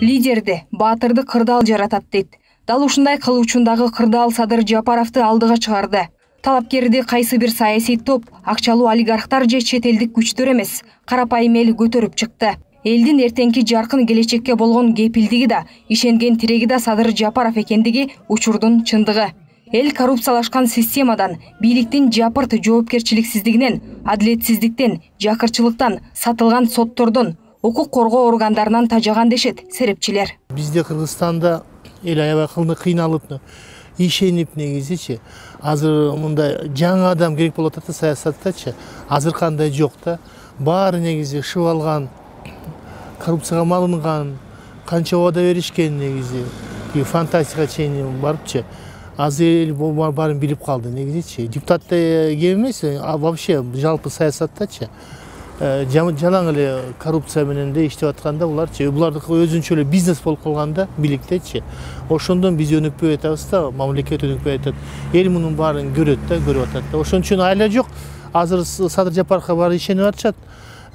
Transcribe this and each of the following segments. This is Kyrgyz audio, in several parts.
Лидерди, баатырды кырдаал жаратат дейт. Дал ушундай кылуучундагы кырдаал Садыр Жапаровду алдыга чыгарды. Талапкерди кайсы бир саясий топ, акчалуу олигархтар же чет элдик күчтөр эмес, карапайым эл көтөрүп чыкты. Элдин эртеңки жаркын келечекке болгон кепилдиги да, ишенген тиреги да Садыр Жапаров экендиги учурдун чындыгы. Эл коррупциялашкан системадан, бийликтин жапырт жоопкерчиликсиздигинен, адилетсиздиктен, жакырчылыктан, сатылган соттордон, укук коргоо органдарынан тажаган дешет серепчилер. Бизде Кыргызстанда эл аябай кыйналып, ишенип негизичи. Азыр мындай жаңы адам керек болуп атат саясаттачы. Азыр кандай жок да. Баары негизи шып алган, коррупцияга малынган, канча убада беришкен негизи. Фантастика чейин барыпчы. Азыр эл баарын билип калды негизичи. Депутатта эмес, вообще жалпы саясаттачы. Жалаң эле коррупция менен де иштеп атканда булардыкы өзүнчө эле бизнес болуп калганда бийликтечи. Ошондон биз өнүкпөй атабыз да, мамлекет өнүкпөй атат. Эл мунун баарын көрөт да, көрүп атат да. Ошон үчүн айла жок. Азыр Садыр Жапаровго баары ишенип атышат.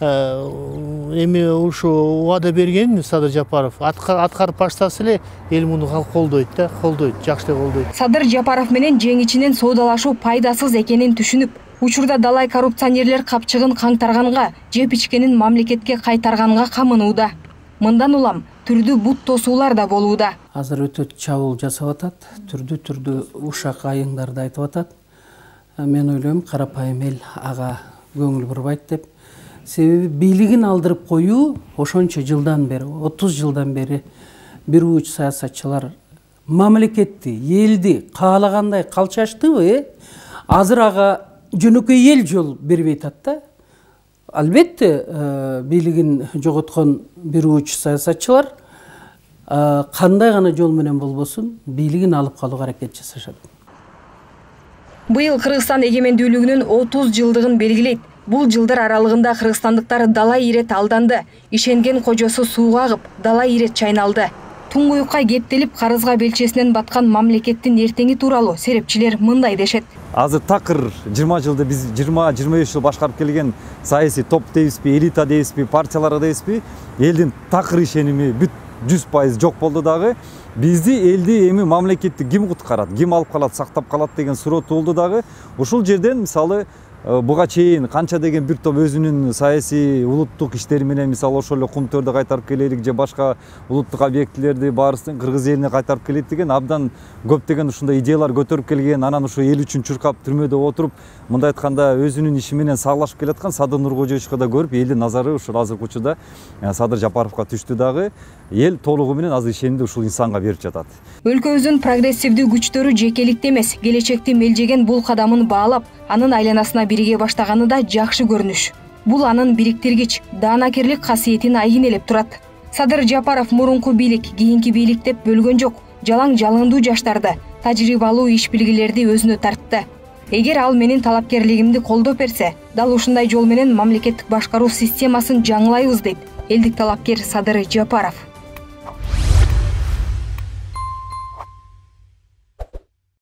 Эми ушу убада берген Садыр Жапаров аткарып баштаса эле эл муну колдойт да, колдойт, жакшы колдойт. Садыр Жапаров менен жеңичинен соодалашуу пайдасыз экенин түшүнүп, учурда далай коррупционерлер капчыгын каңтарганга, жеп ичкенин мамлекетке кайтарганга камынууда. Мындан улам түрдүү бут тосуулар да болууда. Азыр өтө чабуул жасап атат, түрдүү ушак айыңдарды айтып атат. Мен ойлойм, карапайым эл ага көңүл бурбайт деп. Себеби бийлигин алдырып коюу ошончо жылдан бери, 30 жылдан бери бир уч саясатчылар мамлекетти, элди каалагандай калчаштыбы, азыр ага жөнөкөй эл жол бербей атат да. Албетте, бийлигин жоготкон бир уч саясатчылар кандай гана жол менен болбосун, бийлигин алып калууга аракет жасашат. Быйыл Кыргызстан эгемендүүлүгүнүн 30 жылдыгын белгилейт. Бул жылдар аралыгында кыргызстандыктар далай ирет алданды, ишенген кожосу сууга агып, далай ирет чайналды. Туңгуюкка кептелип, карызга белчесинен баткан мамлекеттин эртеңи тууралуу серепчилер мындай дешет. Азыр такыр 20 жылда биз 20-25 жыл башкарып келген саясий топ дейбизби, элита дейбизби, партиялар дейбизби, элдин такыр ишеними бүт 100% жок болду дагы. Бизди элди эми мамлекетти ким куткарат, ким алып калат, сактап калат деген суроо туулду дагы. Ушул жерден мисалы буга чейин канча деген бир топ өзүнүн саясий улуттук иштери менен мисалы ошол эле Кумтөрдү кайтарып келелик же башка улуттук объектилерди баарысын кыргыз элине кайтарып келет деген абдан көптөгөн ушундай идеялар көтөрүп келген, анан ушу эл үчүн чуркап түрмөдө отуруп, мындай айтканда өзүнүн иши менен саалашып келаткан Садыр Нуркожоевичти да көрүп, элдин назары ушул азыркы учурда Садыр Жапаровго түштү дагы. Эл толугу менен азыр ишенимди ушул инсанга берип жатат. Өлкөбүздүн прогрессивдүү күчтөрү жекеликте эмес, келечекти мелжеген бул кадамын баалап, анын айланасына бириге баштаганы да жакшы көрүнүш. Бул анын бириктиргич, даанакерлик касиетин айгинелеп турат. Садыр Жапаров мурунку бийлик, кийинки бийлик деп бөлгөн жок. Жалаң жалындуу жаштарды, тажрыйбалуу иш билгилерди өзүнө тартты. Эгер ал менин талапкерлигимди колдоп берсе, дал ушундай жол менен мамлекеттик башкаруу системасын жаңылайбыз дейт элдик талапкер Садыр Жапаров.